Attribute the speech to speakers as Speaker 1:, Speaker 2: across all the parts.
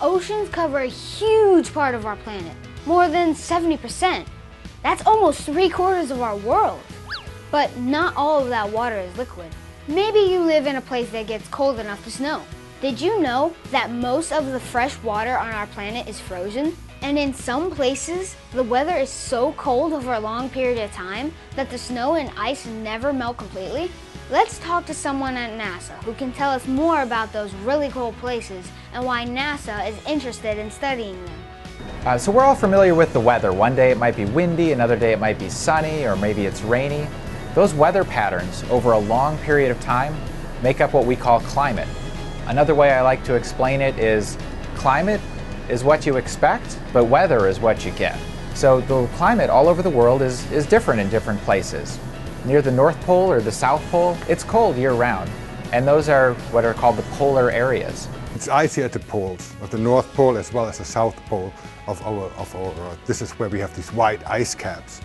Speaker 1: Oceans cover a huge part of our planet, more than 70%. That's almost 3/4 of our world. But not all of that water is liquid. Maybe you live in a place that gets cold enough to snow. Did you know that most of the fresh water on our planet is frozen? And in some places, the weather is so cold over a long period of time that the snow and ice never melt completely? Let's talk to someone at NASA who can tell us more about those really cold places and why NASA is interested in studying them.
Speaker 2: So we're all familiar with the weather. One day it might be windy, another day it might be sunny, or maybe it's rainy. Those weather patterns over a long period of time make up what we call climate. Another way I like to explain it is climate is what you expect, but weather is what you get. So the climate all over the world is different in different places. Near the North Pole or the South Pole, it's cold year-round, and those are what are called the polar areas.
Speaker 3: It's icy at the poles, of the North Pole as well as the South Pole of our Earth. This is where we have these white ice caps.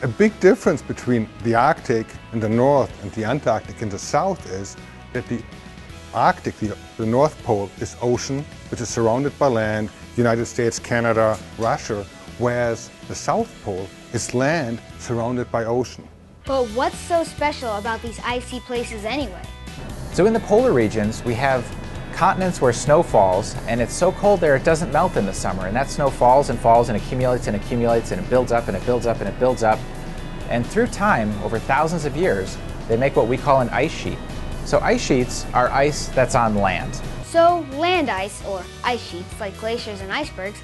Speaker 3: A big difference between the Arctic in the north and the Antarctic in the south is that the Arctic, the North Pole, is ocean, which is surrounded by land, United States, Canada, Russia, whereas the South Pole is land surrounded by ocean.
Speaker 1: But what's so special about these icy places anyway?
Speaker 2: So in the polar regions, we have continents where snow falls, and it's so cold there it doesn't melt in the summer, and that snow falls and falls and accumulates and accumulates, and it builds up and it builds up and it builds up. And through time, over thousands of years, they make what we call an ice sheet. So ice sheets are ice that's on land.
Speaker 1: So land ice, or ice sheets like glaciers and icebergs,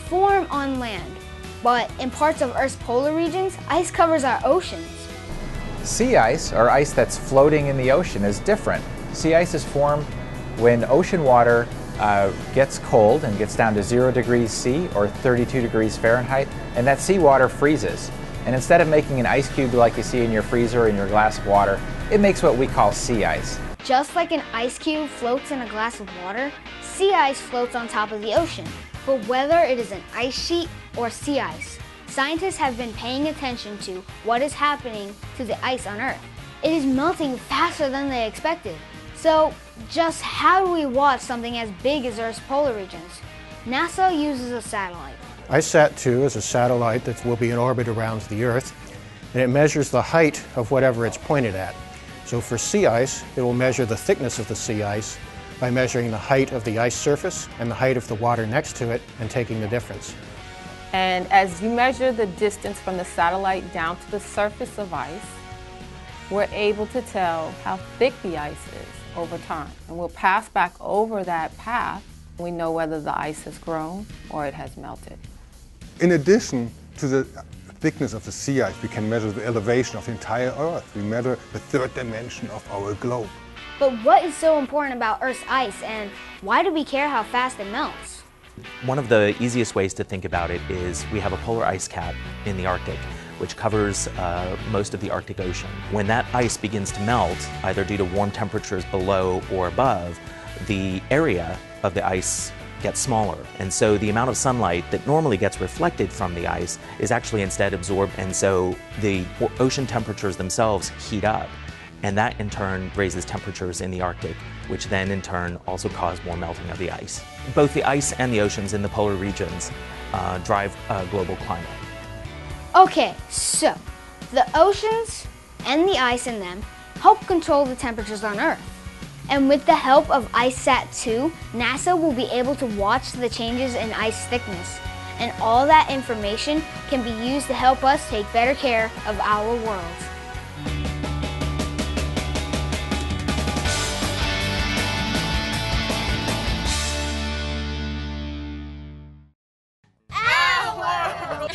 Speaker 1: form on land. But in parts of Earth's polar regions, ice covers our oceans.
Speaker 2: Sea ice, or ice that's floating in the ocean, is different. Sea ice is formed when ocean water gets cold and gets down to 0 degrees C or 32 degrees Fahrenheit, and that seawater freezes. And instead of making an ice cube like you see in your freezer or in your glass of water, it makes what we call sea ice.
Speaker 1: Just like an ice cube floats in a glass of water, sea ice floats on top of the ocean. But whether it is an ice sheet or sea ice, scientists have been paying attention to what is happening to the ice on Earth. It is melting faster than they expected. So just how do we watch something as big as Earth's polar regions? NASA uses a satellite.
Speaker 4: ICESat-2 is a satellite that will be in orbit around the Earth, and it measures the height of whatever it's pointed at. So for sea ice, it will measure the thickness of the sea ice by measuring the height of the ice surface and the height of the water next to it and taking the difference.
Speaker 5: And as you measure the distance from the satellite down to the surface of ice, we're able to tell how thick the ice is over time. And we'll pass back over that path. We know whether the ice has grown or it has melted.
Speaker 3: In addition to the thickness of the sea ice, we can measure the elevation of the entire Earth. We measure the third dimension of our globe.
Speaker 1: But what is so important about Earth's ice, and why do we care how fast it melts?
Speaker 6: One of the easiest ways to think about it is we have a polar ice cap in the Arctic, which covers most of the Arctic Ocean. When that ice begins to melt, either due to warm temperatures below or above, the area of the ice gets smaller. And so the amount of sunlight that normally gets reflected from the ice is actually instead absorbed, and so the ocean temperatures themselves heat up. And that in turn raises temperatures in the Arctic, which then in turn also cause more melting of the ice. Both the ice and the oceans in the polar regions drive global climate.
Speaker 1: Okay, so the oceans and the ice in them help control the temperatures on Earth. And with the help of ICESat-2, NASA will be able to watch the changes in ice thickness. And all that information can be used to help us take better care of our world.
Speaker 7: Our world!